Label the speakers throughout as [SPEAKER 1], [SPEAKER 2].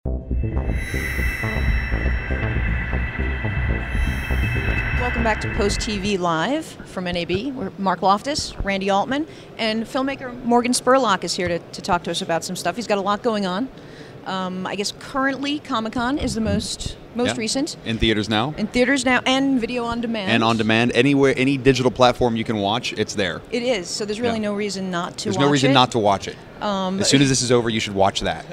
[SPEAKER 1] Welcome back to Post TV Live from NAB. We're Mark Loftus, Randy Altman, and filmmaker Morgan Spurlock is here to talk to us about some stuff. He's got a lot going on. I guess currently Comic-Con is the most recent.
[SPEAKER 2] In theaters now.
[SPEAKER 1] In theaters now, and video on demand.
[SPEAKER 2] And on demand, anywhere, any digital platform you can watch, it's there.
[SPEAKER 1] It is, so there's really no reason not to watch it.
[SPEAKER 2] There's no reason not to watch it. As soon as this is over, you should watch that.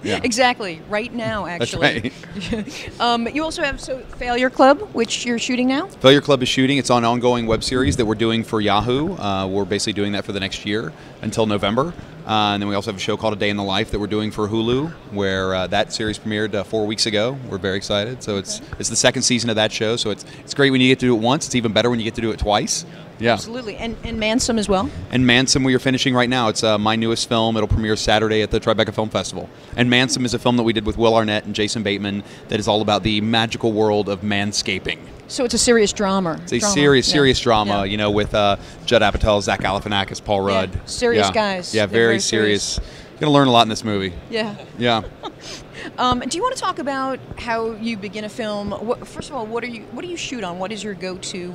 [SPEAKER 2] Yeah.
[SPEAKER 1] Exactly, right now, actually.
[SPEAKER 2] That's right.
[SPEAKER 1] You also have Failure Club, which you're shooting now?
[SPEAKER 2] Failure Club is shooting. It's an ongoing web series that we're doing for Yahoo. We're basically doing that for the next year until November. And then we also have a show called A Day in the Life that we're doing for Hulu, where that series premiered 4 weeks ago. We're very excited. So it's the second season of that show. So it's great when you get to do it once. It's even better when you get to do it twice. Yeah.
[SPEAKER 1] Absolutely. And Mansome as well?
[SPEAKER 2] And Mansome we are finishing right now. It's my newest film. It'll premiere Saturday at the Tribeca Film Festival. And Mansome is a film that we did with Will Arnett and Jason Bateman that is all about the magical world of manscaping.
[SPEAKER 1] So it's a serious drama.
[SPEAKER 2] It's a serious drama, you know, with Judd Apatow, Zach Galifianakis, Paul Rudd.
[SPEAKER 1] Yeah. Serious guys.
[SPEAKER 2] Yeah, very serious. You're going to learn a lot in this movie.
[SPEAKER 1] Yeah.
[SPEAKER 2] Yeah.
[SPEAKER 1] Do you want to talk about how you begin a film? First of all, what do you shoot on? What is your go-to?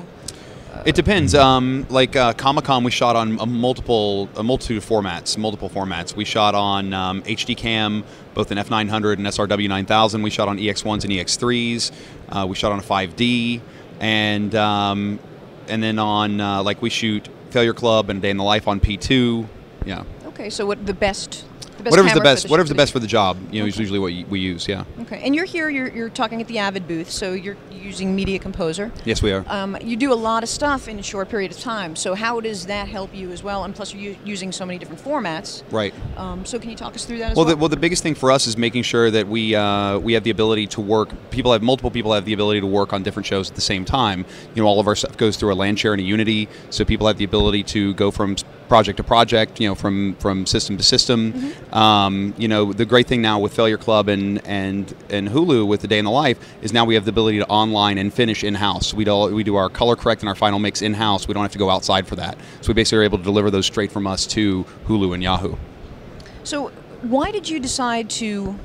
[SPEAKER 2] It depends. Comic-Con, we shot on a multitude of formats. We shot on HD Cam, both in F900 and SRW 9000. We shot on EX1s and EX3s. We shot on a 5D, and then on we shoot Failure Club and Day in the Life on P2. Yeah.
[SPEAKER 1] Okay, so what the best?
[SPEAKER 2] Whatever's the best for the job, you know, is usually what we use, yeah.
[SPEAKER 1] Okay, and you're here, you're talking at the Avid booth, so you're using Media Composer.
[SPEAKER 2] Yes, we are.
[SPEAKER 1] You do a lot of stuff in a short period of time, so how does that help you as well? And plus you're using so many different formats.
[SPEAKER 2] Right.
[SPEAKER 1] So can you talk us through that as well?
[SPEAKER 2] Well, the biggest thing for us is making sure that we have the ability to work, multiple people have the ability to work on different shows at the same time. You know, all of our stuff goes through a LAN share and a Unity, so people have the ability to go from project to project, you know, from system to system. Mm-hmm. You know, the great thing now with Failure Club and Hulu with The Day in the Life is now we have the ability to online and finish in-house. We do our color correct and our final mix in-house. We don't have to go outside for that. So we basically are able to deliver those straight from us to Hulu and Yahoo.
[SPEAKER 1] So why did you decide to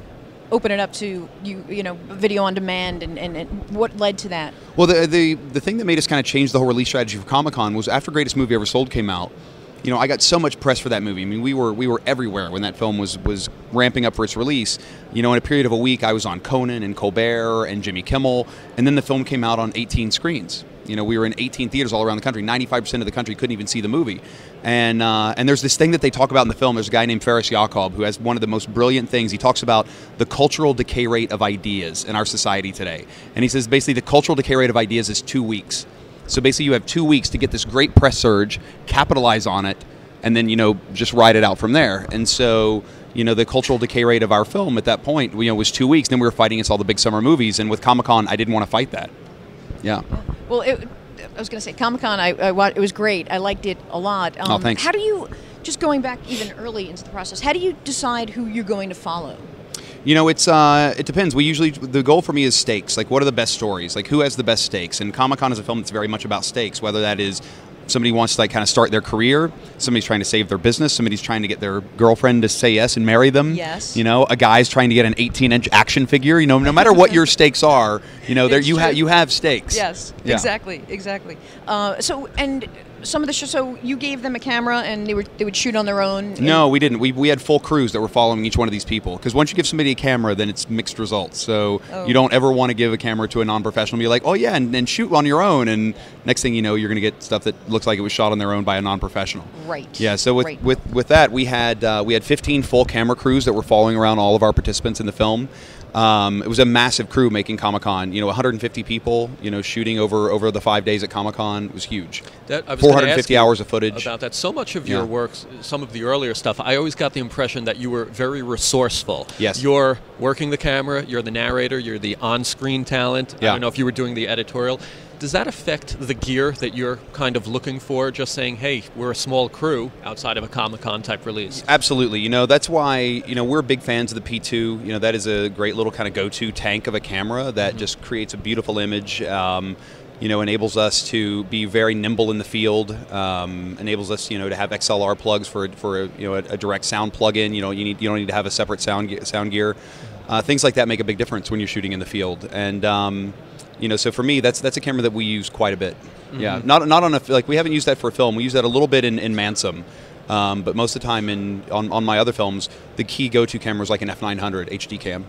[SPEAKER 1] open it up to you know, video on demand, and what led to that? Well,
[SPEAKER 2] the thing that made us kind of change the whole release strategy for Comic-Con was after Greatest Movie Ever Sold came out. You know, I got so much press for that movie. I mean, we were everywhere when that film was ramping up for its release. You know, in a period of a week, I was on Conan and Colbert and Jimmy Kimmel, and then the film came out on 18 screens. You know, we were in 18 theaters all around the country. 95% of the country couldn't even see the movie. And there's this thing that they talk about in the film. There's a guy named Faris Yacob who has one of the most brilliant things. He talks about the cultural decay rate of ideas in our society today. And he says basically the cultural decay rate of ideas is 2 weeks. So basically you have 2 weeks to get this great press surge, capitalize on it, and then, you know, just ride it out from there. And so, you know, the cultural decay rate of our film at that point, you know, was 2 weeks. Then we were fighting against all the big summer movies. And with Comic-Con, I didn't want to fight that. Yeah.
[SPEAKER 1] Well, I was going to say, Comic-Con, it was great. I liked it a lot.
[SPEAKER 2] Oh, thanks.
[SPEAKER 1] How do you, just going back even early into the process, how do you decide who you're going to follow?
[SPEAKER 2] You know, it depends. The goal for me is stakes. Like, what are the best stories? Like, who has the best stakes? And Comic-Con is a film that's very much about stakes, whether that is somebody wants to kind of start their career, somebody's trying to save their business, somebody's trying to get their girlfriend to say yes and marry them.
[SPEAKER 1] Yes.
[SPEAKER 2] You know, a guy's trying to get an 18-inch action figure. You know, no matter what your stakes are, you know, you have stakes.
[SPEAKER 1] Yes,
[SPEAKER 2] yeah.
[SPEAKER 1] exactly. And some of the shows, so you gave them a camera and they would shoot on their own?
[SPEAKER 2] No, we didn't. We had full crews that were following each one of these people. Because once you give somebody a camera, then it's mixed results. So you don't ever want to give a camera to a non-professional and be like, oh yeah, and shoot on your own. And next thing you know, you're going to get stuff that looks like it was shot on their own by a non-professional.
[SPEAKER 1] Right.
[SPEAKER 2] Yeah. So with that, we had 15 full camera crews that were following around all of our participants in the film. It was a massive crew making Comic-Con. You know, 150 people. You know, shooting over the 5 days at Comic-Con. It was huge.
[SPEAKER 3] I was
[SPEAKER 2] 450 hours of footage.
[SPEAKER 3] About that. So much of your work, some of the earlier stuff, I always got the impression that you were very resourceful.
[SPEAKER 2] Yes.
[SPEAKER 3] You're working the camera. You're the narrator. You're the on-screen talent.
[SPEAKER 2] Yeah.
[SPEAKER 3] I don't know if you were doing the editorial. Does that affect the gear that you're kind of looking for, just saying, hey, we're a small crew outside of a Comic-Con type release?
[SPEAKER 2] Absolutely. You know, that's why, you know, we're big fans of the P2. You know, that is a great little kind of go-to tank of a camera that just creates a beautiful image. You know, enables us to be very nimble in the field. Enables us, you know, to have XLR plugs for you know, a direct sound plug-in. You don't need to have a separate sound gear. Things like that make a big difference when you're shooting in the field. And you know, so for me, that's a camera that we use quite a bit. Yeah, not on a, like, we haven't used that for a film. We use that a little bit in Mansom. But most of the time on my other films, the key go-to camera is like an F900 HD cam.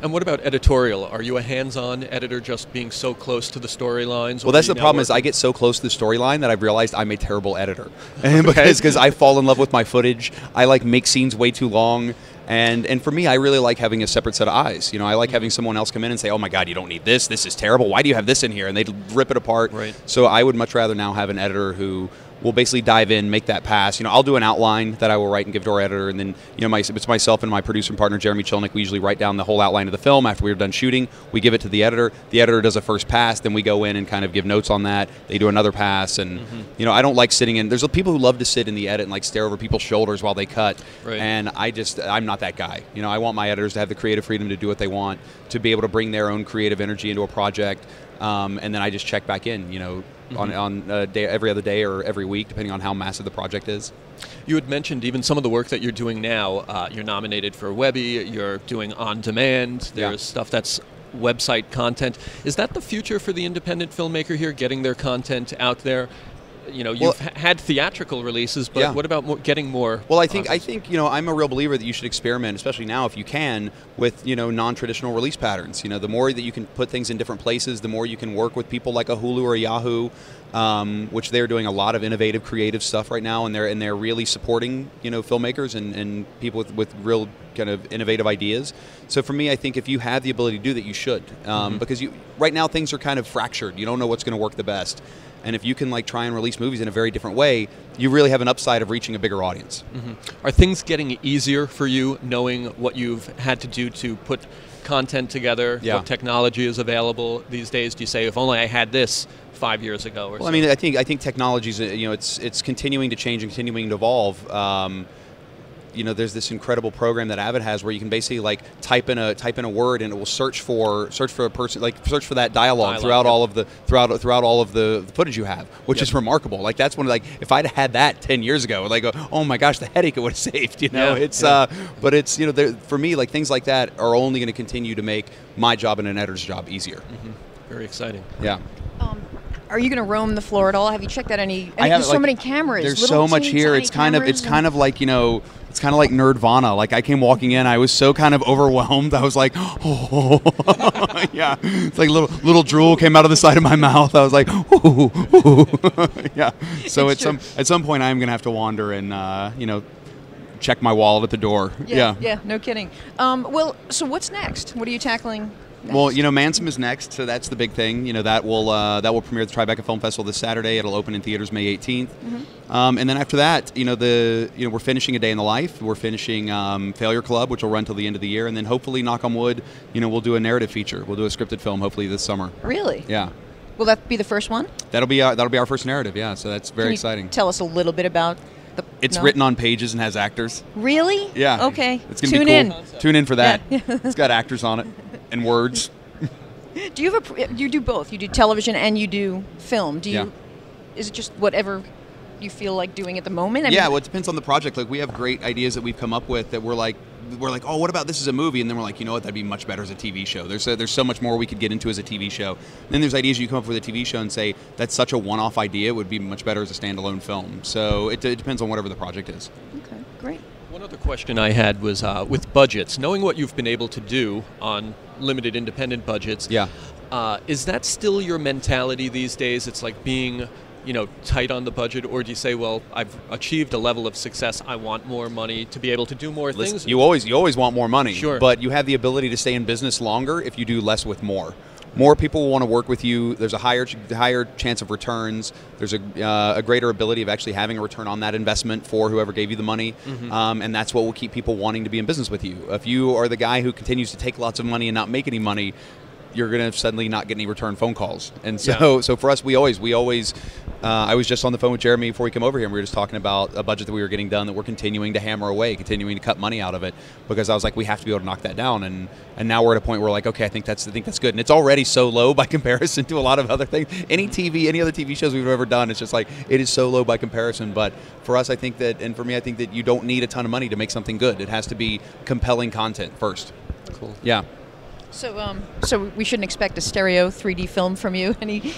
[SPEAKER 3] And what about editorial? Are you a hands-on editor, just being so close to the storylines?
[SPEAKER 2] Well, that's the problem, is I get so close to the storyline that I've realized I'm a terrible editor. because I fall in love with my footage. I like make scenes way too long. And for me, I really like having a separate set of eyes. You know, I like having someone else come in and say, "Oh my God, you don't need this. This is terrible. Why do you have this in here?" And they'd rip it apart.
[SPEAKER 3] Right.
[SPEAKER 2] So I would much rather now have an editor who will basically dive in, make that pass. You know, I'll do an outline that I will write and give to our editor, and then, you know, it's myself and my producer and partner Jeremy Chilnick. We usually write down the whole outline of the film after we're done shooting. We give it to the editor. The editor does a first pass, then we go in and kind of give notes on that. They do another pass, and you know, I don't like sitting in. There's people who love to sit in the edit and like stare over people's shoulders while they cut,
[SPEAKER 3] right.
[SPEAKER 2] And I'm not that guy. You know, I want my editors to have the creative freedom to do what they want, to be able to bring their own creative energy into a project, and then I just check back in. You know. On a day, every other day or every week, depending on how massive the project is.
[SPEAKER 3] You had mentioned even some of the work that you're doing now. You're nominated for Webby. You're doing on demand. There's stuff that's website content. Is that the future for the independent filmmaker here, getting their content out there? You know, you've had theatrical releases, but what about getting more?
[SPEAKER 2] Well, I think you know, I'm a real believer that you should experiment, especially now if you can, with, you know, non-traditional release patterns. You know, the more that you can put things in different places, the more you can work with people like a Hulu or a Yahoo, which they're doing a lot of innovative, creative stuff right now, and they're really supporting, you know, filmmakers and people with real kind of innovative ideas. So for me, I think if you have the ability to do that, you should, because right now things are kind of fractured. You don't know what's going to work the best. And if you can like try and release movies in a very different way, you really have an upside of reaching a bigger audience.
[SPEAKER 3] Are things getting easier for you, knowing what you've had to do to put content together, what technology is available these days? Do you say, if only I had this 5 years ago or so?
[SPEAKER 2] I mean, I think technology's, you know, it's continuing to change and continuing to evolve. You know, there's this incredible program that Avid has where you can basically like type in a word and it will search for a person, like search for that dialogue throughout all of the throughout all of the footage you have, which is remarkable. Like that's one of, like, if I'd had that 10 years ago, like, oh my gosh, the headache it would have saved. You know, but it's, you know, for me, like, things like that are only going to continue to make my job and an editor's job easier.
[SPEAKER 3] Very exciting.
[SPEAKER 2] Yeah.
[SPEAKER 1] Are you going to roam the floor at all? Have you checked out any?
[SPEAKER 2] I
[SPEAKER 1] there's so many cameras.
[SPEAKER 2] There's so much here. It's kind of like, you know, it's kind of like Nerdvana. Like, I came walking in, I was so kind of overwhelmed. I was like, oh, yeah. It's like little drool came out of the side of my mouth. I was like, ooh. Yeah. So at some point, I'm going to have to wander and you know, check my wallet at the door.
[SPEAKER 1] Yeah. No kidding. Well, so what's next? What are you tackling?
[SPEAKER 2] Well, you know, Mansom is next, so that's the big thing. You know, that will premiere at the Tribeca Film Festival this Saturday. It'll open in theaters May 18th, and then after that, you know, we're finishing A Day in the Life. We're finishing Failure Club, which will run till the end of the year, and then hopefully, knock on wood, you know, we'll do a narrative feature. We'll do a scripted film hopefully this summer.
[SPEAKER 1] Really?
[SPEAKER 2] Yeah.
[SPEAKER 1] Will that be the first one?
[SPEAKER 2] That'll be our first narrative. Yeah. So that's very exciting.
[SPEAKER 1] Tell us a little bit about.
[SPEAKER 2] It's written on pages and has actors.
[SPEAKER 1] Really?
[SPEAKER 2] Yeah.
[SPEAKER 1] Okay.
[SPEAKER 2] It's gonna be cool. Tune in for that. Yeah. It's got actors on it and words.
[SPEAKER 1] Do you have you do both? You do television and you do film. Do you? Is it just whatever you feel like doing at the moment? I mean,
[SPEAKER 2] well, it depends on the project. Like, we have great ideas that we've come up with that we're like, oh, what about this as a movie? And then we're like, you know what, that'd be much better as a TV show. There's so much more we could get into as a TV show. And then there's ideas you come up with a TV show and say, that's such a one-off idea, it would be much better as a standalone film. So it depends on whatever the project is.
[SPEAKER 1] Okay, great.
[SPEAKER 3] One other question I had was with budgets, knowing what you've been able to do on limited independent budgets, is that still your mentality these days? It's like being, you know, tight on the budget, or do you say, well, I've achieved a level of success, I want more money to be able to do more things?
[SPEAKER 2] You always want more money,
[SPEAKER 3] sure,
[SPEAKER 2] but you have the ability to stay in business longer if you do less with more. More people will want to work with you. There's a higher chance of returns. There's a greater ability of actually having a return on that investment for whoever gave you the money, and that's what will keep people wanting to be in business with you. If you are the guy who continues to take lots of money and not make any money, you're going to suddenly not get any return phone calls. And so for us, we always I was just on the phone with Jeremy before we came over here, and we were just talking about a budget that we were getting done that we're continuing to hammer away, continuing to cut money out of it, because I was like, we have to be able to knock that down. And now we're at a point where we're like, okay, I think that's good. And it's already so low by comparison to a lot of other things. Any other TV shows we've ever done, it's just like, it is so low by comparison. But for us, I think that, and for me, I think that you don't need a ton of money to make something good. It has to be compelling content first.
[SPEAKER 3] Cool.
[SPEAKER 2] Yeah.
[SPEAKER 1] So we shouldn't expect a stereo 3D film from you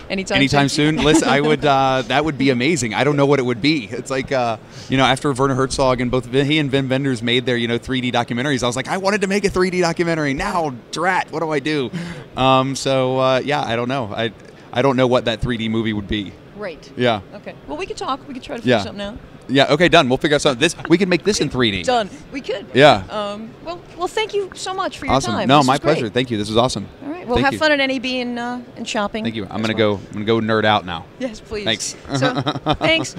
[SPEAKER 2] anytime soon. Listen, I would. That would be amazing. I don't know what it would be. It's like after Werner Herzog and both he and Wim Wenders made their 3D documentaries. I was like, I wanted to make a 3D documentary. Now, drat, what do I do? Yeah, I don't know. I don't know what that 3D movie would be.
[SPEAKER 1] Right.
[SPEAKER 2] Yeah.
[SPEAKER 1] Okay. Well, we could talk. We could try to figure something out.
[SPEAKER 2] Yeah. Okay. Done. We'll figure out something. We could make this in 3D.
[SPEAKER 1] Done. We could.
[SPEAKER 2] Yeah.
[SPEAKER 1] Well, thank you so much for your
[SPEAKER 2] Awesome.
[SPEAKER 1] time.
[SPEAKER 2] No,
[SPEAKER 1] This
[SPEAKER 2] my
[SPEAKER 1] was great.
[SPEAKER 2] pleasure. Thank you. This was awesome.
[SPEAKER 1] All right. Well,
[SPEAKER 2] Thank
[SPEAKER 1] have
[SPEAKER 2] you.
[SPEAKER 1] fun at NAB and shopping.
[SPEAKER 2] Thank you. I'm
[SPEAKER 1] as
[SPEAKER 2] gonna
[SPEAKER 1] well.
[SPEAKER 2] go nerd out now.
[SPEAKER 1] Yes, please.
[SPEAKER 2] Thanks.
[SPEAKER 1] So, thanks.